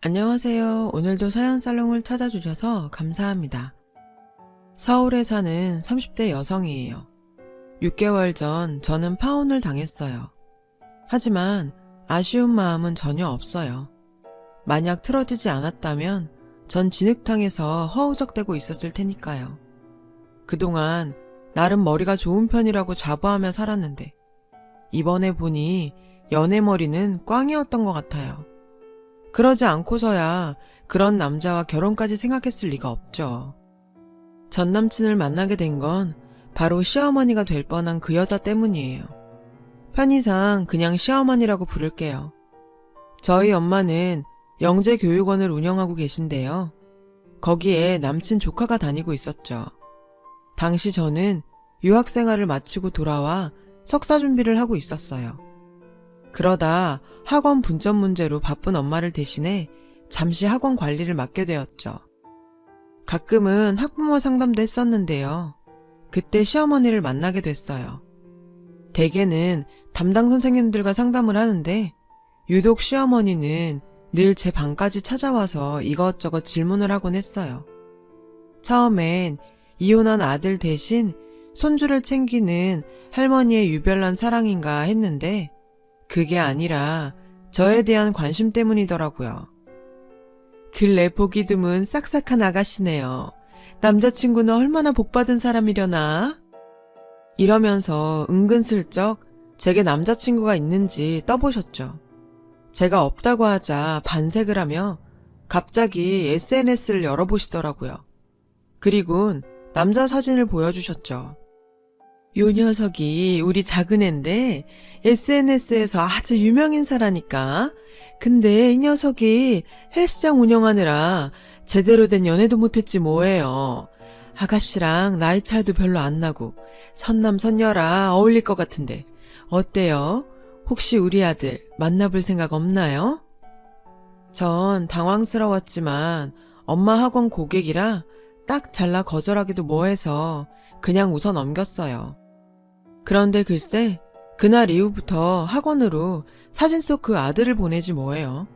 안녕하세요. 오늘도 사연살롱을 찾아주셔서 감사합니다. 서울에 사는 30대 여성이에요. 6개월 전 저는 파혼을 당했어요. 하지만 아쉬운 마음은 전혀 없어요. 만약 틀어지지 않았다면 전 진흙탕에서 허우적대고 있었을 테니까요. 그동안 나름 머리가 좋은 편이라고 자부하며 살았는데 이번에 보니 연애 머리는 꽝이었던 것 같아요. 그러지 않고서야 그런 남자와 결혼까지 생각했을 리가 없죠. 전 남친을 만나게 된 건 바로 시어머니가 될 뻔한 그 여자 때문이에요. 편의상 그냥 시어머니라고 부를게요. 저희 엄마는 영재교육원을 운영하고 계신데요. 거기에 남친 조카가 다니고 있었죠. 당시 저는 유학생활을 마치고 돌아와 석사 준비를 하고 있었어요. 그러다 학원 분점 문제로 바쁜 엄마를 대신해 잠시 학원 관리를 맡게 되었죠. 가끔은 학부모 상담도 했었는데요. 그때 시어머니를 만나게 됐어요. 대개는 담당 선생님들과 상담을 하는데 유독 시어머니는 늘 제 방까지 찾아와서 이것저것 질문을 하곤 했어요. 처음엔 이혼한 아들 대신 손주를 챙기는 할머니의 유별난 사랑인가 했는데 그게 아니라 저에 대한 관심 때문이더라고요. 근래 보기 드문 싹싹한 아가씨네요. 남자친구는 얼마나 복받은 사람이려나? 이러면서 은근슬쩍 제게 남자친구가 있는지 떠보셨죠. 제가 없다고 하자 반색을 하며 갑자기 SNS를 열어보시더라고요. 그리곤 남자 사진을 보여주셨죠. 요 녀석이 우리 작은 앤데 SNS에서 아주 유명인사라니까. 근데 이 녀석이 헬스장 운영하느라 제대로 된 연애도 못했지 뭐예요. 아가씨랑 나이 차이도 별로 안 나고 선남선녀라 어울릴 것 같은데 어때요? 혹시 우리 아들 만나볼 생각 없나요? 전 당황스러웠지만 엄마 학원 고객이라 딱 잘라 거절하기도 뭐해서 그냥 웃어 넘겼어요. 그런데 글쎄 그날 이후부터 학원으로 사진 속 그 아들을 보내지 뭐예요.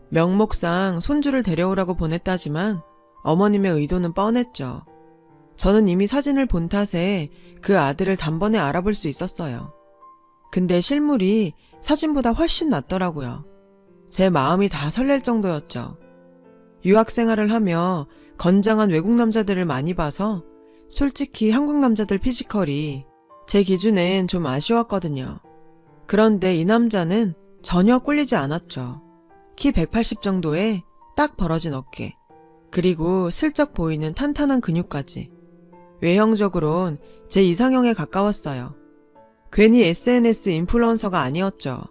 명목상 손주를 데려오라고 보냈다지만 어머님의 의도는 뻔했죠. 저는 이미 사진을 본 탓에 그 아들을 단번에 알아볼 수 있었어요. 근데 실물이 사진보다 훨씬 낫더라고요. 제 마음이 다 설렐 정도였죠. 유학생활을 하며 건장한 외국 남자들을 많이 봐서 솔직히 한국 남자들 피지컬이 제 기준엔 좀 아쉬웠거든요. 그런데 이 남자는 전혀 꿀리지 않았죠. 키 180 정도에 딱 벌어진 어깨, 그리고 슬쩍 보이는 탄탄한 근육까지. 외형적으론 제 이상형에 가까웠어요. 괜히 SNS 인플루언서가 아니었죠.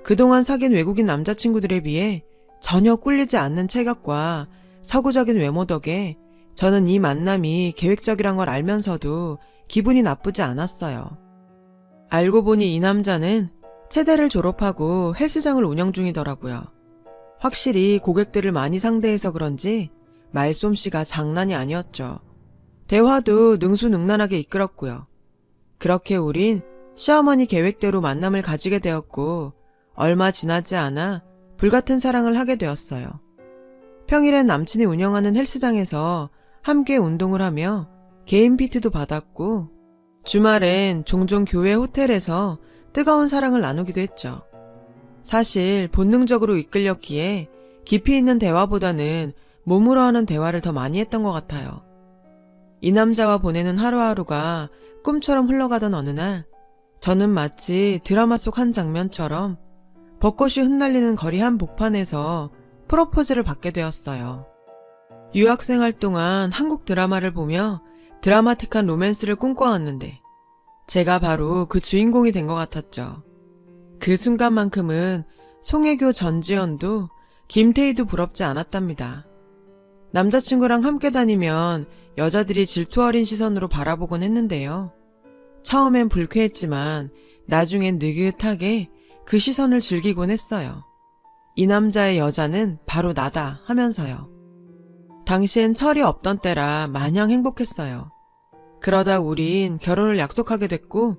그동안 사귄 외국인 남자친구들에 비해 전혀 꿀리지 않는 체격과 서구적인 외모 덕에 저는 이 만남이 계획적이란 걸 알면서도 기분이 나쁘지 않았어요. 알고 보니 이 남자는 체대를 졸업하고 헬스장을 운영 중이더라고요. 확실히 고객들을 많이 상대해서 그런지 말솜씨가 장난이 아니었죠. 대화도 능수능란하게 이끌었고요. 그렇게 우린 시어머니 계획대로 만남을 가지게 되었고 얼마 지나지 않아 불같은 사랑을 하게 되었어요. 평일엔 남친이 운영하는 헬스장에서 함께 운동을 하며 개인 PT도 받았고 주말엔 종종 교회 호텔에서 뜨거운 사랑을 나누기도 했죠. 사실 본능적으로 이끌렸기에 깊이 있는 대화보다는 몸으로 하는 대화를 더 많이 했던 것 같아요. 이 남자와 보내는 하루하루가 꿈처럼 흘러가던 어느 날 저는 마치 드라마 속 한 장면처럼 벚꽃이 흩날리는 거리 한복판에서 프로포즈를 받게 되었어요. 유학생활 동안 한국 드라마를 보며 드라마틱한 로맨스를 꿈꿔왔는데 제가 바로 그 주인공이 된 것 같았죠. 그 순간만큼은 송혜교, 전지현도 김태희도 부럽지 않았답니다. 남자친구랑 함께 다니면 여자들이 질투 어린 시선으로 바라보곤 했는데요. 처음엔 불쾌했지만 나중엔 느긋하게 그 시선을 즐기곤 했어요. 이 남자의 여자는 바로 나다 하면서요. 당시엔 철이 없던 때라 마냥 행복했어요. 그러다 우린 결혼을 약속하게 됐고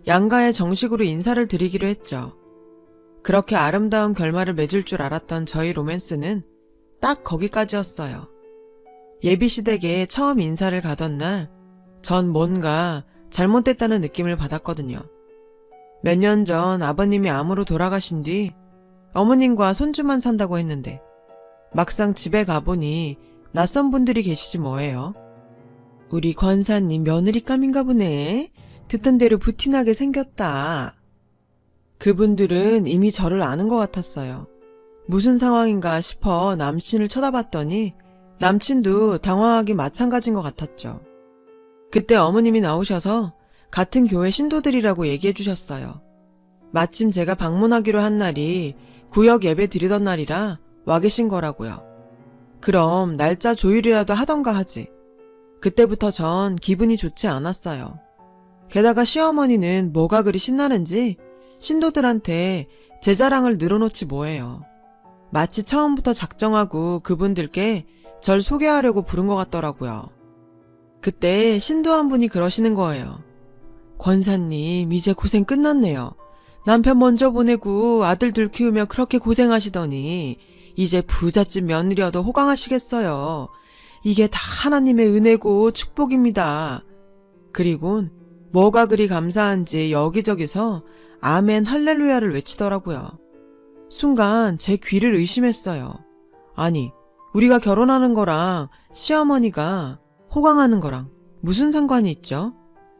양가에 정식으로 인사를 드리기로 했죠. 그렇게 아름다운 결말을 맺을 줄 알았던 저희 로맨스는 딱 거기까지였어요. 예비시댁에 처음 인사를 가던 날, 전 뭔가 잘못됐다는 느낌을 받았거든요. 몇 년 전 아버님이 암으로 돌아가신 뒤 어머님과 손주만 산다고 했는데 막상 집에 가보니 낯선 분들이 계시지 뭐예요. 우리 권사님 며느리감인가 보네. 듣던 대로 부티나게 생겼다. 그분들은 이미 저를 아는 것 같았어요. 무슨 상황인가 싶어 남친을 쳐다봤더니 남친도 당황하기 마찬가지인 것 같았죠. 그때 어머님이 나오셔서 같은 교회 신도들이라고 얘기해 주셨어요. 마침 제가 방문하기로 한 날이 구역 예배 드리던 날이라 와 계신 거라고요. 그럼 날짜 조율이라도 하던가 하지. 그때부터 전 기분이 좋지 않았어요. 게다가 시어머니는 뭐가 그리 신나는지 신도들한테 제 자랑을 늘어놓지 뭐예요. 마치 처음부터 작정하고 그분들께 절 소개하려고 부른 것 같더라고요. 그때 신도 한 분이 그러시는 거예요. 권사님, 이제 고생 끝났네요. 남편 먼저 보내고 아들들 키우며 그렇게 고생하시더니 이제 부잣집 며느리여도 호강하시겠어요. 이게 다 하나님의 은혜고 축복입니다. 그리곤 뭐가 그리 감사한지 여기저기서 아멘 할렐루야를 외치더라고요. 순간 제 귀를 의심했어요. 아니, 우리가 결혼하는 거랑 시어머니가 호강하는 거랑 무슨 상관이 있죠?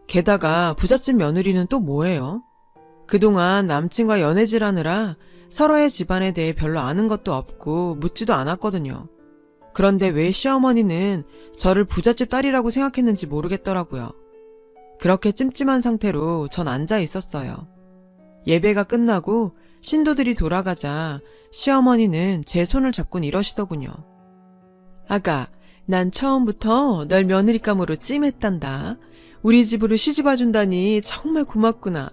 게다가 부잣집 며느리는 또 뭐예요? 그동안 남친과 연애질하느라 서로의 집안에 대해 별로 아는 것도 없고 묻지도 않았거든요. 그런데 왜 시어머니는 저를 부잣집 딸이라고 생각했는지 모르겠더라고요. 그렇게 찜찜한 상태로 전 앉아 있었어요. 예배가 끝나고 신도들이 돌아가자 시어머니는 제 손을 잡곤 이러시더군요. 아가, 난 처음부터 널 며느리감으로 찜했단다. 우리 집으로 시집와준다니 정말 고맙구나.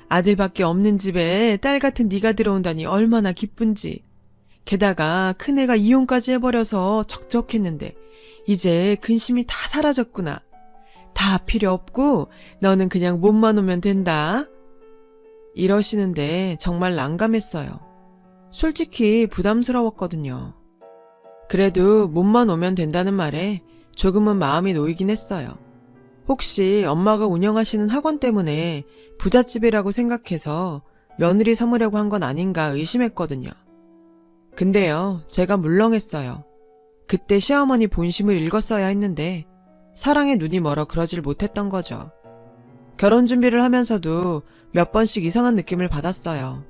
아들밖에 없는 집에 딸 같은 네가 들어온다니 얼마나 기쁜지. 게다가 큰애가 이혼까지 해버려서 적적했는데 이제 근심이 다 사라졌구나. 다 필요 없고 너는 그냥 몸만 오면 된다. 이러시는데 정말 난감했어요. 솔직히 부담스러웠거든요. 그래도 몸만 오면 된다는 말에 조금은 마음이 놓이긴 했어요. 혹시 엄마가 운영하시는 학원 때문에 부잣집이라고 생각해서 며느리 삼으려고 한 건 아닌가 의심했거든요. 근데요, 제가 물렁했어요. 그때 시어머니 본심을 읽었어야 했는데 사랑에 눈이 멀어 그러질 못했던 거죠. 결혼 준비를 하면서도 몇 번씩 이상한 느낌을 받았어요.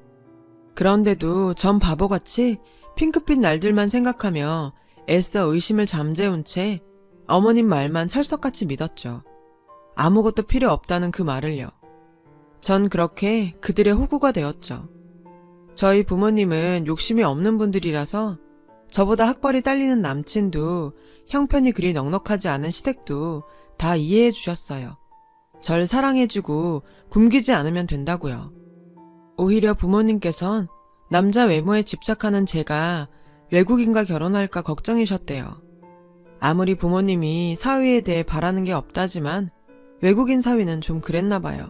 그런데도 전 바보같이 핑크빛 날들만 생각하며 애써 의심을 잠재운 채 어머님 말만 철석같이 믿었죠. 아무것도 필요 없다는 그 말을요. 전 그렇게 그들의 호구가 되었죠. 저희 부모님은 욕심이 없는 분들이라서 저보다 학벌이 딸리는 남친도 형편이 그리 넉넉하지 않은 시댁도 다 이해해 주셨어요. 절 사랑해주고 굶기지 않으면 된다고요. 오히려 부모님께선 남자 외모에 집착하는 제가 외국인과 결혼할까 걱정이셨대요. 아무리 부모님이 사위에 대해 바라는 게 없다지만 외국인 사위는 좀 그랬나 봐요.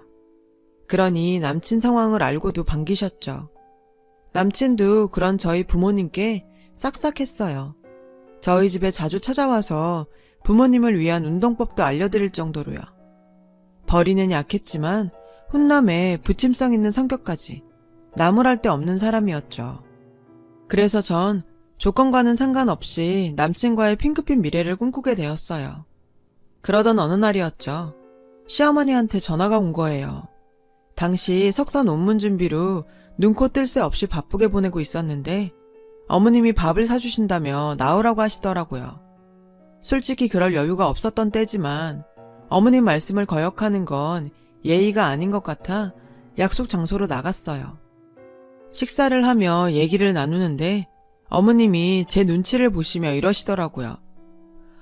그러니 남친 상황을 알고도 반기셨죠. 남친도 그런 저희 부모님께 싹싹했어요. 저희 집에 자주 찾아와서 부모님을 위한 운동법도 알려드릴 정도로요. 벌이는 약했지만 훈남에 부침성 있는 성격까지 나무랄 데 없는 사람이었죠. 그래서 전 조건과는 상관없이 남친과의 핑크빛 미래를 꿈꾸게 되었어요. 그러던 어느 날이었죠. 시어머니한테 전화가 온 거예요. 당시 석사 논문 준비로 눈코 뜰 새 없이 바쁘게 보내고 있었는데 어머님이 밥을 사주신다며 나오라고 하시더라고요. 솔직히 그럴 여유가 없었던 때지만 어머님 말씀을 거역하는 건 예의가 아닌 것 같아 약속 장소로 나갔어요. 식사를 하며 얘기를 나누는데 어머님이 제 눈치를 보시며 이러시더라고요.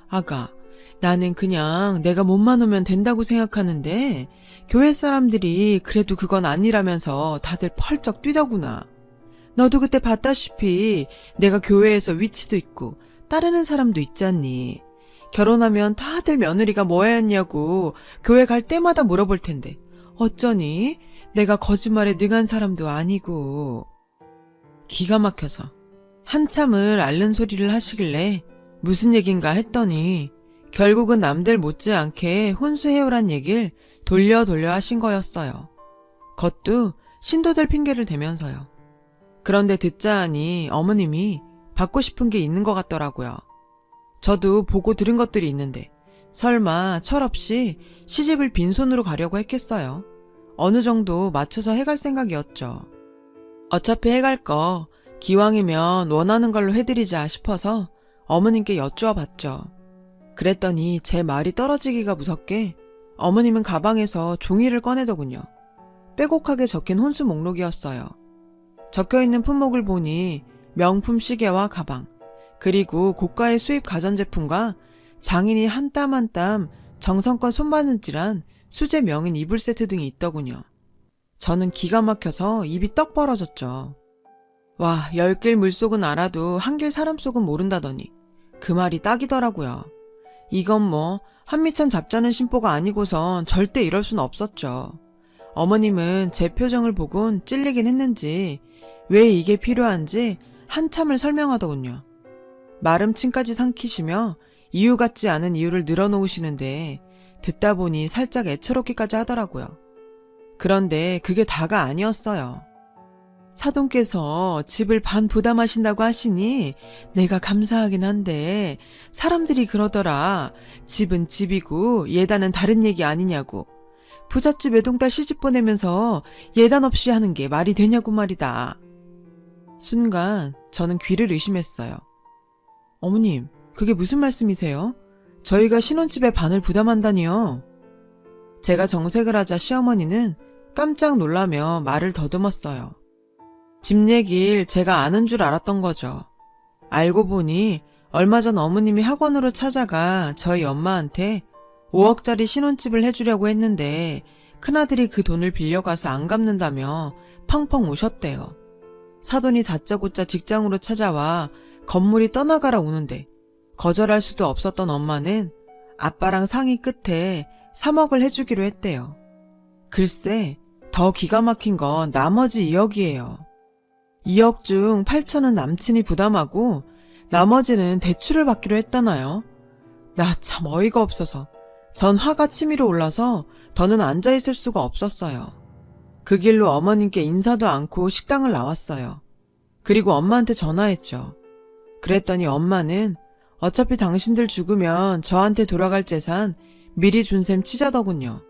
아가, 나는 그냥 내가 몸만 오면 된다고 생각하는데 교회 사람들이 그래도 그건 아니라면서 다들 펄쩍 뛰더구나. 너도 그때 봤다시피 내가 교회에서 위치도 있고 따르는 사람도 있잖니. 결혼하면 다들 며느리가 뭐야 했냐고 교회 갈 때마다 물어볼 텐데 어쩌니? 내가 거짓말에 능한 사람도 아니고. 기가 막혀서 한참을 앓는 소리를 하시길래 무슨 얘긴가 했더니 결국은 남들 못지않게 혼수해요란 얘기를 돌려 하신 거였어요. 그것도 신도들 핑계를 대면서요. 그런데 듣자 하니 어머님이 받고 싶은 게 있는 것 같더라고요. 저도 보고 들은 것들이 있는데 설마 철없이 시집을 빈손으로 가려고 했겠어요. 어느 정도 맞춰서 해갈 생각이었죠. 어차피 해갈 거 기왕이면 원하는 걸로 해드리자 싶어서 어머님께 여쭈어 봤죠. 그랬더니 제 말이 떨어지기가 무섭게 어머님은 가방에서 종이를 꺼내더군요. 빼곡하게 적힌 혼수 목록이었어요. 적혀있는 품목을 보니 명품 시계와 가방, 그리고 고가의 수입 가전제품과 장인이 한 땀 한 땀 정성껏 손바느질한 수제 명인 이불 세트 등이 있더군요. 저는 기가 막혀서 입이 떡 벌어졌죠. 와, 10길 물속은 알아도 한길 사람 속은 모른다더니 그 말이 딱이더라고요. 이건 뭐 한미천 잡자는 심보가 아니고선 절대 이럴 순 없었죠. 어머님은 제 표정을 보곤 찔리긴 했는지 왜 이게 필요한지 한참을 설명하더군요. 마름 침까지 삼키시며 이유 같지 않은 이유를 늘어놓으시는데 듣다 보니 살짝 애처롭기까지 하더라고요. 그런데 그게 다가 아니었어요. 사돈께서 집을 반 부담하신다고 하시니 내가 감사하긴 한데 사람들이 그러더라. 집은 집이고 예단은 다른 얘기 아니냐고. 부잣집 외동딸 시집 보내면서 예단 없이 하는 게 말이 되냐고 말이다. 순간 저는 귀를 의심했어요. 어머님, 그게 무슨 말씀이세요? 저희가 신혼집의 반을 부담한다니요. 제가 정색을 하자 시어머니는 깜짝 놀라며 말을 더듬었어요. 집 얘길 제가 아는 줄 알았던 거죠. 알고 보니 얼마 전 어머님이 학원으로 찾아가 저희 엄마한테 5억짜리 신혼집을 해주려고 했는데 큰아들이 그 돈을 빌려가서 안 갚는다며 펑펑 우셨대요. 사돈이 다짜고짜 직장으로 찾아와 건물이 떠나가라 우는데 거절할 수도 없었던 엄마는 아빠랑 상의 끝에 3억을 해주기로 했대요. 글쎄, 더 기가 막힌 건 나머지 2억이에요. 2억 중 8천은 남친이 부담하고 나머지는 대출을 받기로 했다나요? 나 참 어이가 없어서 전 화가 치밀어 올라서 더는 앉아있을 수가 없었어요. 그 길로 어머님께 인사도 않고 식당을 나왔어요. 그리고 엄마한테 전화했죠. 그랬더니 엄마는 어차피 당신들 죽으면 저한테 돌아갈 재산 미리 준 셈 치자더군요.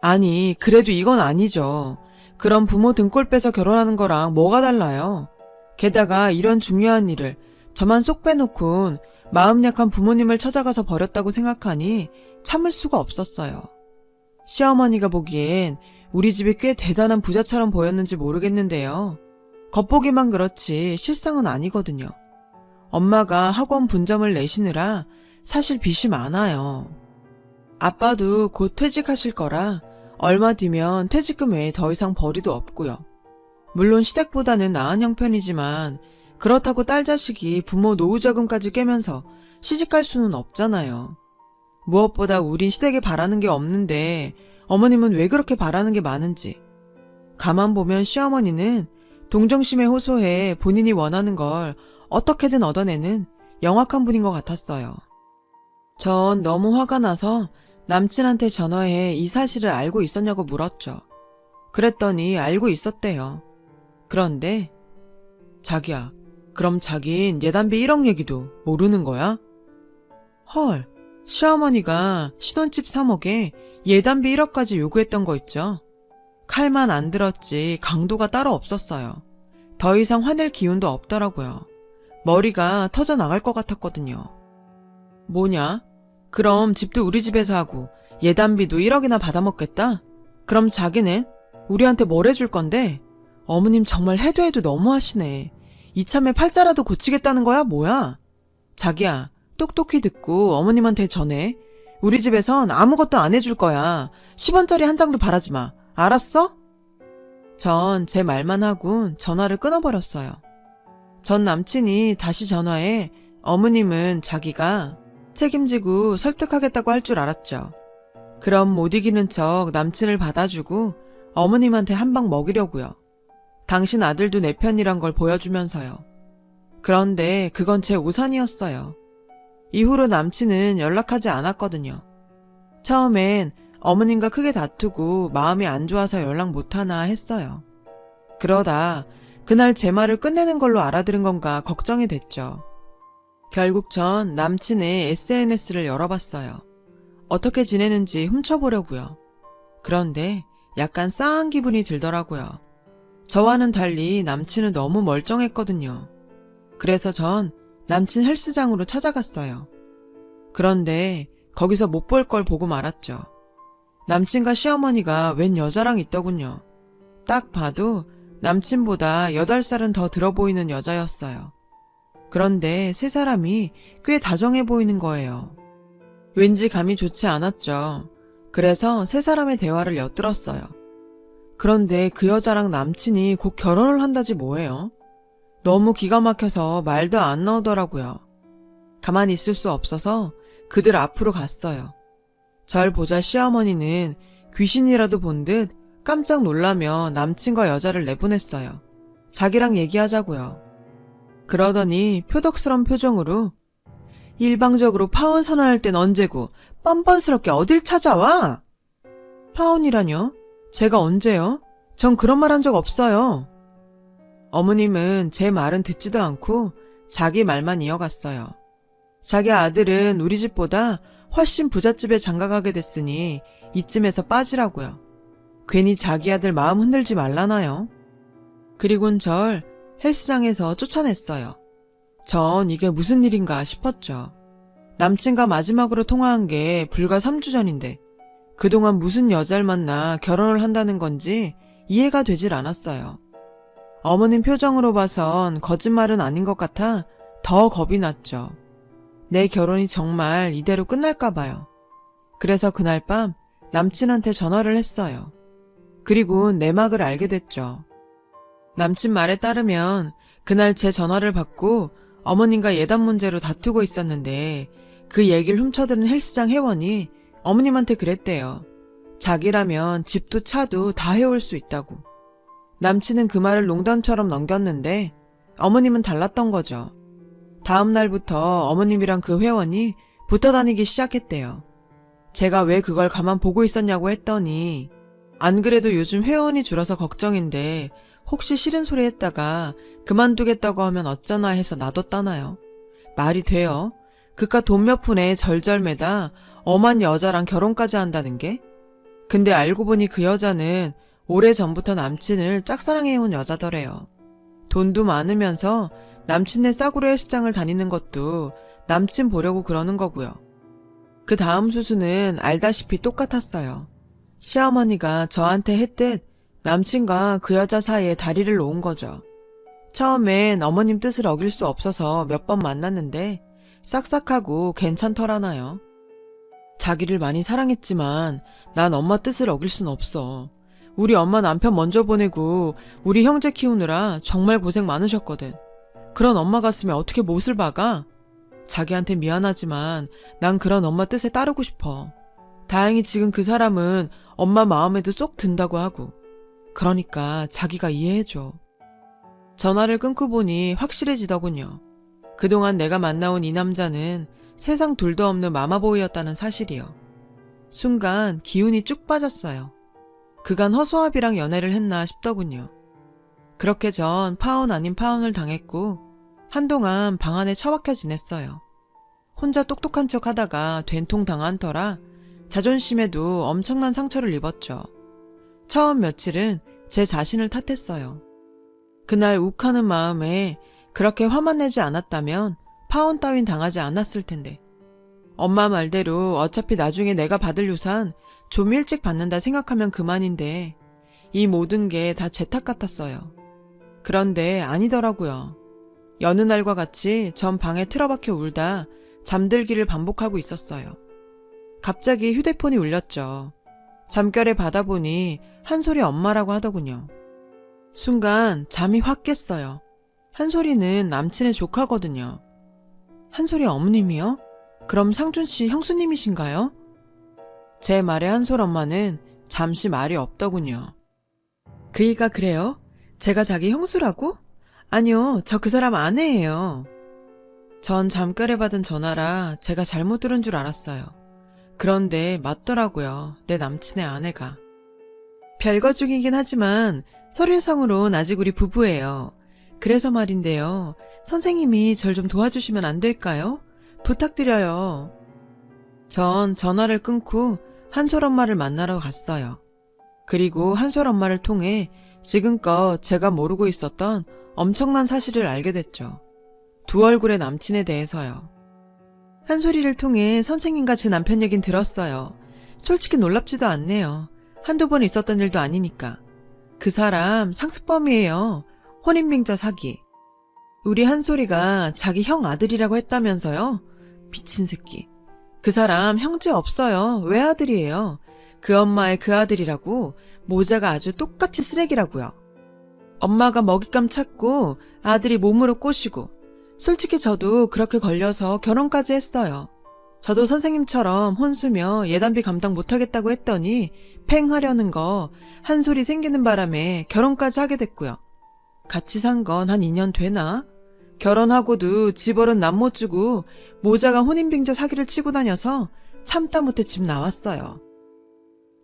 아니, 그래도 이건 아니죠. 그럼 부모 등골 빼서 결혼하는 거랑 뭐가 달라요? 게다가 이런 중요한 일을 저만 쏙 빼놓곤 마음 약한 부모님을 찾아가서 버렸다고 생각하니 참을 수가 없었어요. 시어머니가 보기엔 우리 집이 꽤 대단한 부자처럼 보였는지 모르겠는데요. 겉보기만 그렇지 실상은 아니거든요. 엄마가 학원 분점을 내시느라 사실 빚이 많아요. 아빠도 곧 퇴직하실 거라 얼마 뒤면 퇴직금 외에 더 이상 벌이도 없고요. 물론 시댁보다는 나은 형편이지만 그렇다고 딸 자식이 부모 노후자금까지 깨면서 시집갈 수는 없잖아요. 무엇보다 우린 시댁에 바라는 게 없는데 어머님은 왜 그렇게 바라는 게 많은지. 가만 보면 시어머니는 동정심에 호소해 본인이 원하는 걸 어떻게든 얻어내는 영악한 분인 것 같았어요. 전 너무 화가 나서 남친한테 전화해 이 사실을 알고 있었냐고 물었죠. 그랬더니 알고 있었대요. 그런데 자기야, 그럼 자긴 예단비 1억 얘기도 모르는 거야? 헐, 시어머니가 신혼집 3억에 예단비 1억까지 요구했던 거 있죠? 칼만 안 들었지 강도가 따로 없었어요. 더 이상 화낼 기운도 없더라고요. 머리가 터져 나갈 것 같았거든요. 뭐냐? 그럼 집도 우리 집에서 하고 예단비도 1억이나 받아먹겠다? 그럼 자기는 우리한테 뭘 해줄 건데? 어머님 정말 해도 너무하시네. 이참에 팔자라도 고치겠다는 거야 뭐야? 자기야, 똑똑히 듣고 어머님한테 전해. 우리 집에선 아무것도 안 해줄 거야. 10원짜리 한 장도 바라지 마. 알았어? 전 제 말만 하고 전화를 끊어버렸어요. 전 남친이 다시 전화해 어머님은 자기가 책임지고 설득하겠다고 할 줄 알았죠. 그럼 못 이기는 척 남친을 받아주고 어머님한테 한 방 먹이려고요. 당신 아들도 내 편이란 걸 보여주면서요. 그런데 그건 제 우산이었어요. 이후로 남친은 연락하지 않았거든요. 처음엔 어머님과 크게 다투고 마음이 안 좋아서 연락 못하나 했어요. 그러다 그날 제 말을 끝내는 걸로 알아들은 건가 걱정이 됐죠. 결국 전 남친의 SNS를 열어봤어요. 어떻게 지내는지 훔쳐보려고요. 그런데 약간 싸한 기분이 들더라고요. 저와는 달리 남친은 너무 멀쩡했거든요. 그래서 전 남친 헬스장으로 찾아갔어요. 그런데 거기서 못 볼 걸 보고 말았죠. 남친과 시어머니가 웬 여자랑 있더군요. 딱 봐도 남친보다 8살은 더 들어 보이는 여자였어요. 그런데 세 사람이 꽤 다정해 보이는 거예요. 왠지 감이 좋지 않았죠. 그래서 세 사람의 대화를 엿들었어요. 그런데 그 여자랑 남친이 곧 결혼을 한다지 뭐예요? 너무 기가 막혀서 말도 안 나오더라고요. 가만히 있을 수 없어서 그들 앞으로 갔어요. 절 보자 시어머니는 귀신이라도 본 듯 깜짝 놀라며 남친과 여자를 내보냈어요. 자기랑 얘기하자고요. 그러더니 표독스런 표정으로 일방적으로 파혼 선언할 땐 언제고 뻔뻔스럽게 어딜 찾아와? 파혼이라뇨? 제가 언제요? 전 그런 말 한 적 없어요. 어머님은 제 말은 듣지도 않고 자기 말만 이어갔어요. 자기 아들은 우리 집보다 훨씬 부잣집에 장가가게 됐으니 이쯤에서 빠지라고요. 괜히 자기 아들 마음 흔들지 말라나요? 그리곤 절 헬스장에서 쫓아냈어요. 전 이게 무슨 일인가 싶었죠. 남친과 마지막으로 통화한 게 불과 3주 전인데 그동안 무슨 여자를 만나 결혼을 한다는 건지 이해가 되질 않았어요. 어머님 표정으로 봐선 거짓말은 아닌 것 같아 더 겁이 났죠. 내 결혼이 정말 이대로 끝날까 봐요. 그래서 그날 밤 남친한테 전화를 했어요. 그리고 내막을 알게 됐죠. 남친 말에 따르면 그날 제 전화를 받고 어머님과 예단 문제로 다투고 있었는데 그 얘기를 훔쳐들은 헬스장 회원이 어머님한테 그랬대요. 자기라면 집도 차도 다 해올 수 있다고. 남친은 그 말을 농담처럼 넘겼는데 어머님은 달랐던 거죠. 다음 날부터 어머님이랑 그 회원이 붙어 다니기 시작했대요. 제가 왜 그걸 가만 보고 있었냐고 했더니 안 그래도 요즘 회원이 줄어서 걱정인데 혹시 싫은 소리 했다가 그만두겠다고 하면 어쩌나 해서 놔뒀다나요? 말이 돼요? 그깟 돈 몇 푼에 절절매다 엄한 여자랑 결혼까지 한다는 게? 근데 알고 보니 그 여자는 오래전부터 남친을 짝사랑해온 여자더래요. 돈도 많으면서 남친네 싸구려 헬스장을 다니는 것도 남친 보려고 그러는 거고요. 그 다음 수수는 알다시피 똑같았어요. 시어머니가 저한테 했듯 남친과 그 여자 사이에 다리를 놓은 거죠. 처음엔 어머님 뜻을 어길 수 없어서 몇 번 만났는데 싹싹하고 괜찮더라나요. 자기를 많이 사랑했지만 난 엄마 뜻을 어길 순 없어. 우리 엄마 남편 먼저 보내고 우리 형제 키우느라 정말 고생 많으셨거든. 그런 엄마 같으면 어떻게 못을 박아? 자기한테 미안하지만 난 그런 엄마 뜻에 따르고 싶어. 다행히 지금 그 사람은 엄마 마음에도 쏙 든다고 하고. 그러니까 자기가 이해해줘. 전화를 끊고 보니 확실해지더군요. 그동안 내가 만나온 이 남자는 세상 둘도 없는 마마보이였다는 사실이요. 순간 기운이 쭉 빠졌어요. 그간 허수아비랑 연애를 했나 싶더군요. 그렇게 전 파혼 아닌 파혼을 당했고 한동안 방 안에 처박혀 지냈어요. 혼자 똑똑한 척 하다가 된통 당한 터라 자존심에도 엄청난 상처를 입었죠. 처음 며칠은 제 자신을 탓했어요. 그날 욱하는 마음에 그렇게 화만 내지 않았다면 파혼 따윈 당하지 않았을 텐데. 엄마 말대로 어차피 나중에 내가 받을 유산 좀 일찍 받는다 생각하면 그만인데 이 모든 게 다 제 탓 같았어요. 그런데 아니더라고요. 여느 날과 같이 전 방에 틀어박혀 울다 잠들기를 반복하고 있었어요. 갑자기 휴대폰이 울렸죠. 잠결에 받아보니 한솔이 엄마라고 하더군요. 순간 잠이 확 깼어요. 한솔이는 남친의 조카거든요. 한솔이 어머님이요? 그럼 상준씨 형수님이신가요? 제 말에 한솔 엄마는 잠시 말이 없더군요. 그이가 그래요? 제가 자기 형수라고? 아니요, 저 그 사람 아내예요. 전 잠결에 받은 전화라 제가 잘못 들은 줄 알았어요. 그런데 맞더라고요, 내 남친의 아내가. 별거 중이긴 하지만 서류상으론 아직 우리 부부예요. 그래서 말인데요, 선생님이 절 좀 도와주시면 안 될까요? 부탁드려요. 전 전화를 끊고 한솔 엄마를 만나러 갔어요. 그리고 한솔 엄마를 통해 지금껏 제가 모르고 있었던 엄청난 사실을 알게 됐죠. 두 얼굴의 남친에 대해서요. 한솔이를 통해 선생님과 제 남편 얘긴 들었어요. 솔직히 놀랍지도 않네요. 한두 번 있었던 일도 아니니까. 그 사람 상습범이에요. 혼인빙자 사기. 우리 한솔이가 자기 형 아들이라고 했다면서요? 미친 새끼. 그 사람 형제 없어요. 외아들이에요. 그 엄마의 그 아들이라고. 모자가 아주 똑같이 쓰레기라고요. 엄마가 먹잇감 찾고 아들이 몸으로 꼬시고. 솔직히 저도 그렇게 걸려서 결혼까지 했어요. 저도 선생님처럼 혼수며 예단비 감당 못하겠다고 했더니 팽 하려는 거 한 소리 생기는 바람에 결혼까지 하게 됐고요. 같이 산 건 한 2년 되나? 결혼하고도 집벌은 남 못 주고 모자가 혼인빙자 사기를 치고 다녀서 참다 못해 집 나왔어요.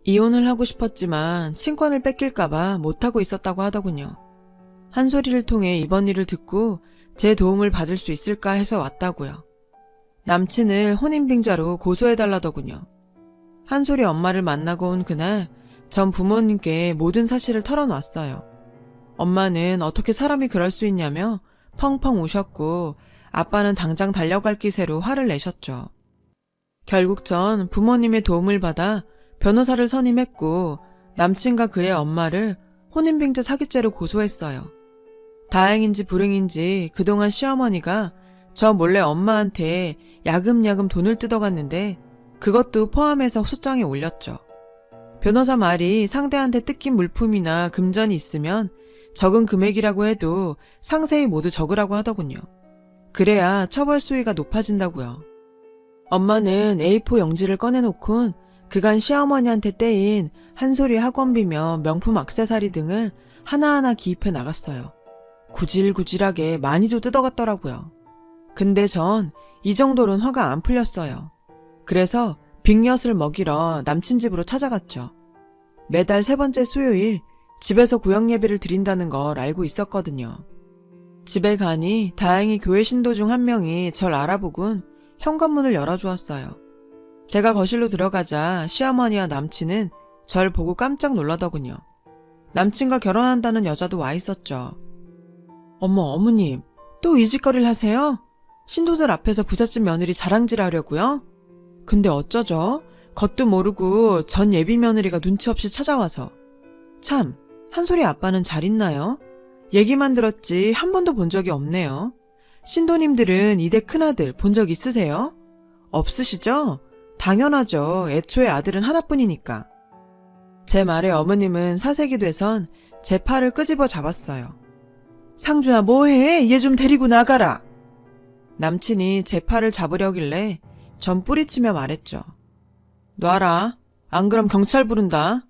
이혼을 하고 싶었지만 친권을 뺏길까봐 못하고 있었다고 하더군요. 한 소리를 통해 이번 일을 듣고 제 도움을 받을 수 있을까 해서 왔다고요. 남친을 혼인빙자로 고소해달라더군요. 한솔이 엄마를 만나고 온 그날 전 부모님께 모든 사실을 털어놨어요. 엄마는 어떻게 사람이 그럴 수 있냐며 펑펑 우셨고 아빠는 당장 달려갈 기세로 화를 내셨죠. 결국 전 부모님의 도움을 받아 변호사를 선임했고 남친과 그의 엄마를 혼인빙자 사기죄로 고소했어요. 다행인지 불행인지 그동안 시어머니가 저 몰래 엄마한테 야금야금 돈을 뜯어갔는데 그것도 포함해서 소장에 올렸죠. 변호사 말이 상대한테 뜯긴 물품이나 금전이 있으면 적은 금액이라고 해도 상세히 모두 적으라고 하더군요. 그래야 처벌 수위가 높아진다고요. 엄마는 A4 용지를 꺼내놓곤 그간 시어머니한테 떼인 한솔이 학원비며 명품 액세서리 등을 하나하나 기입해 나갔어요. 구질구질하게 많이도 뜯어갔더라고요. 근데 전 이 정도로는 화가 안 풀렸어요. 그래서 빅엿을 먹이러 남친 집으로 찾아갔죠. 매달 3번째 수요일 집에서 구역 예배를 드린다는 걸 알고 있었거든요. 집에 가니 다행히 교회 신도 중 한 명이 절 알아보곤 현관문을 열어주었어요. 제가 거실로 들어가자 시어머니와 남친은 절 보고 깜짝 놀라더군요. 남친과 결혼한다는 여자도 와 있었죠. 어머, 어머님, 또 이 짓거리를 하세요? 신도들 앞에서 부잣집 며느리 자랑질하려고요? 근데 어쩌죠? 겉도 모르고 전 예비 며느리가 눈치 없이 찾아와서. 참, 한솔이 아빠는 잘 있나요? 얘기만 들었지 한 번도 본 적이 없네요. 신도님들은 이대 큰아들 본 적 있으세요? 없으시죠? 당연하죠. 애초에 아들은 하나뿐이니까. 제 말에 어머님은 사색이 돼선 제 팔을 끄집어 잡았어요. 상준아, 뭐해? 얘 좀 데리고 나가라. 남친이 제 팔을 잡으려길래 전 뿌리치며 말했죠. 놔라. 안 그럼 경찰 부른다.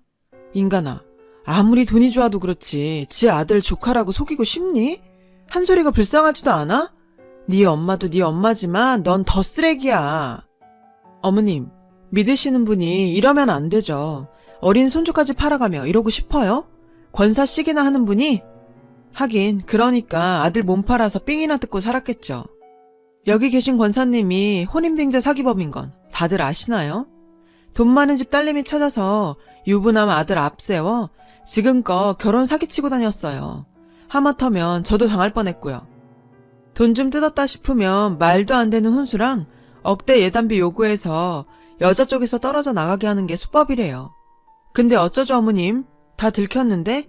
인간아, 아무리 돈이 좋아도 그렇지 지 아들 조카라고 속이고 싶니? 한솔이가 불쌍하지도 않아? 네 엄마도 네 엄마지만 넌 더 쓰레기야. 어머님, 믿으시는 분이 이러면 안 되죠. 어린 손주까지 팔아가며 이러고 싶어요? 권사씩이나 하는 분이? 하긴 그러니까 아들 몸 팔아서 삥이나 뜯고 살았겠죠. 여기 계신 권사님이 혼인빙자 사기범인 건 다들 아시나요? 돈 많은 집 딸내미 찾아서 유부남 아들 앞세워 지금껏 결혼 사기치고 다녔어요. 하마터면 저도 당할 뻔했고요. 돈 좀 뜯었다 싶으면 말도 안 되는 혼수랑 억대 예단비 요구해서 여자 쪽에서 떨어져 나가게 하는 게 수법이래요. 근데 어쩌죠 어머님? 다 들켰는데?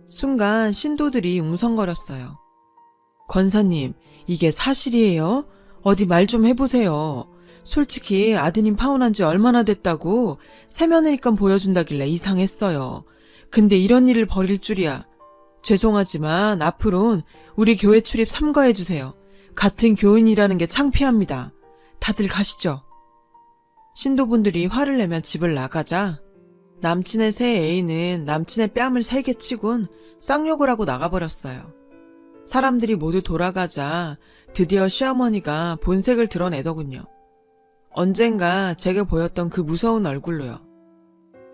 순간 신도들이 웅성거렸어요. 권사님, 이게 사실이에요? 어디 말 좀 해보세요. 솔직히 아드님 파혼한 지 얼마나 됐다고 새며느리감 보여준다길래 이상했어요. 근데 이런 일을 벌일 줄이야. 죄송하지만 앞으론 우리 교회 출입 삼가해주세요. 같은 교인이라는 게 창피합니다. 다들 가시죠. 신도분들이 화를 내며 집을 나가자 남친의 새 애인은 남친의 뺨을 세게 치곤 쌍욕을 하고 나가버렸어요. 사람들이 모두 돌아가자 드디어 시어머니가 본색을 드러내더군요. 언젠가 제게 보였던 그 무서운 얼굴로요.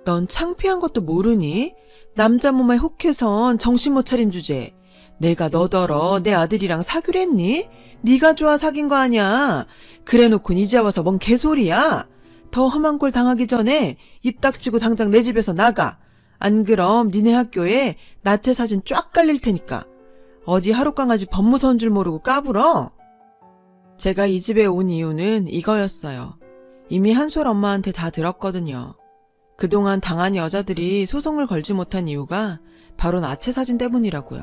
넌 창피한 것도 모르니? 남자 몸에 혹해선 정신 못 차린 주제. 내가 너더러 내 아들이랑 사귀려 했니? 네가 좋아 사귄 거 아니야. 그래놓고 이제 와서 뭔 개소리야. 더 험한 꼴 당하기 전에 입 닥치고 당장 내 집에서 나가. 안 그럼 니네 학교에 나체 사진 쫙 깔릴 테니까. 어디 하룻강아지 법무서인 줄 모르고 까불어? 제가 이 집에 온 이유는 이거였어요. 이미 한솔 엄마한테 다 들었거든요. 그동안 당한 여자들이 소송을 걸지 못한 이유가 바로 나체 사진 때문이라고요.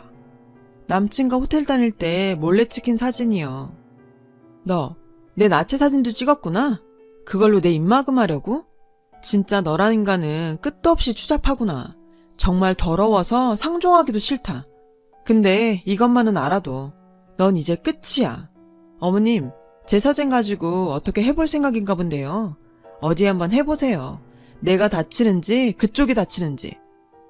남친과 호텔 다닐 때 몰래 찍힌 사진이요. 너, 내 나체 사진도 찍었구나? 그걸로 내 입막음하려고? 진짜 너란 인간은 끝도 없이 추잡하구나. 정말 더러워서 상종하기도 싫다. 근데 이것만은 알아도 넌 이제 끝이야. 어머님, 제 사진 가지고 어떻게 해볼 생각인가 본데요. 어디 한번 해보세요. 내가 다치는지 그쪽이 다치는지.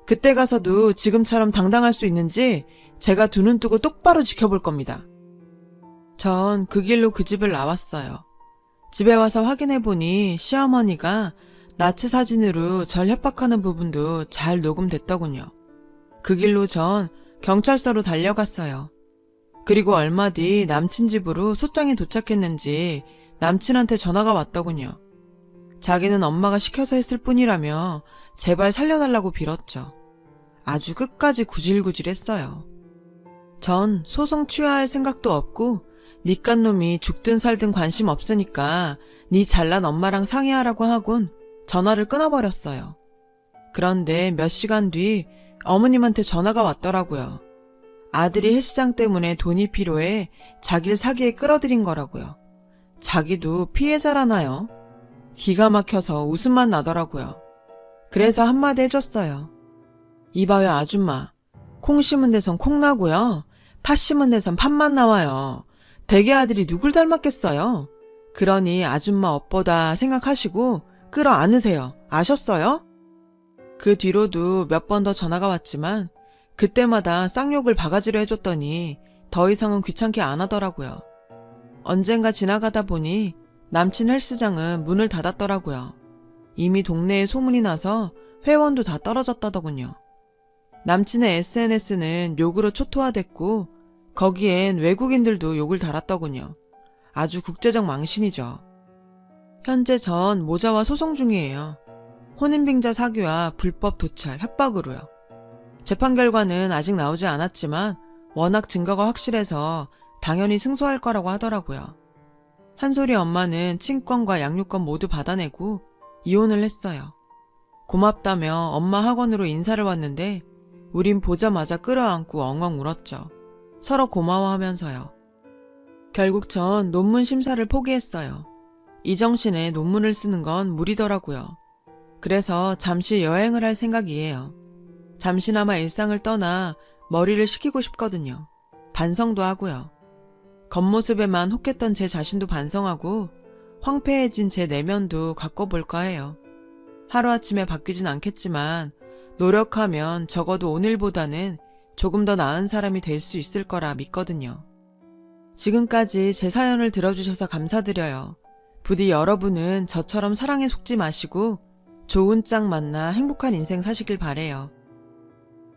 그때 가서도 지금처럼 당당할 수 있는지 제가 두 눈 뜨고 똑바로 지켜볼 겁니다. 전 그 길로 그 집을 나왔어요. 집에 와서 확인해보니 시어머니가 나치 사진으로 절 협박하는 부분도 잘 녹음됐더군요. 그 길로 전 경찰서로 달려갔어요. 그리고 얼마 뒤 남친 집으로 소장이 도착했는지 남친한테 전화가 왔더군요. 자기는 엄마가 시켜서 했을 뿐이라며 제발 살려달라고 빌었죠. 아주 끝까지 구질구질했어요. 전 소송 취하할 생각도 없고 니깟 놈이 죽든 살든 관심 없으니까 니 잘난 엄마랑 상의하라고 하곤 전화를 끊어버렸어요. 그런데 몇 시간 뒤 어머님한테 전화가 왔더라고요. 아들이 헬스장 때문에 돈이 필요해 자기를 사기에 끌어들인 거라고요. 자기도 피해자라나요? 기가 막혀서 웃음만 나더라고요. 그래서 한마디 해줬어요. 이봐요 아줌마. 콩 심은 데선 콩 나고요. 팥 심은 데선 팥만 나와요. 대개 아들이 누굴 닮았겠어요? 그러니 아줌마 업보다 생각하시고 끌어안으세요. 아셨어요? 그 뒤로도 몇 번 더 전화가 왔지만 그때마다 쌍욕을 바가지로 해줬더니 더 이상은 귀찮게 안 하더라고요. 언젠가 지나가다 보니 남친 헬스장은 문을 닫았더라고요. 이미 동네에 소문이 나서 회원도 다 떨어졌다더군요. 남친의 SNS는 욕으로 초토화됐고 거기엔 외국인들도 욕을 달았더군요. 아주 국제적 망신이죠. 현재 전 모자와 소송 중이에요. 혼인빙자 사기와 불법 도찰, 협박으로요. 재판 결과는 아직 나오지 않았지만 워낙 증거가 확실해서 당연히 승소할 거라고 하더라고요. 한솔이 엄마는 친권과 양육권 모두 받아내고 이혼을 했어요. 고맙다며 엄마 학원으로 인사를 왔는데 우린 보자마자 끌어안고 엉엉 울었죠. 서로 고마워하면서요. 결국 전 논문 심사를 포기했어요. 이 정신에 논문을 쓰는 건 무리더라고요. 그래서 잠시 여행을 할 생각이에요. 잠시나마 일상을 떠나 머리를 식히고 싶거든요. 반성도 하고요. 겉모습에만 혹했던 제 자신도 반성하고 황폐해진 제 내면도 가꿔볼까 해요. 하루아침에 바뀌진 않겠지만 노력하면 적어도 오늘보다는 조금 더 나은 사람이 될 수 있을 거라 믿거든요. 지금까지 제 사연을 들어주셔서 감사드려요. 부디 여러분은 저처럼 사랑에 속지 마시고 좋은 짝 만나 행복한 인생 사시길 바래요.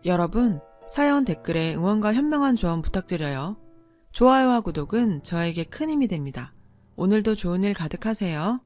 여러분, 사연 댓글에 응원과 현명한 조언 부탁드려요. 좋아요와 구독은 저에게 큰 힘이 됩니다. 오늘도 좋은 일 가득하세요.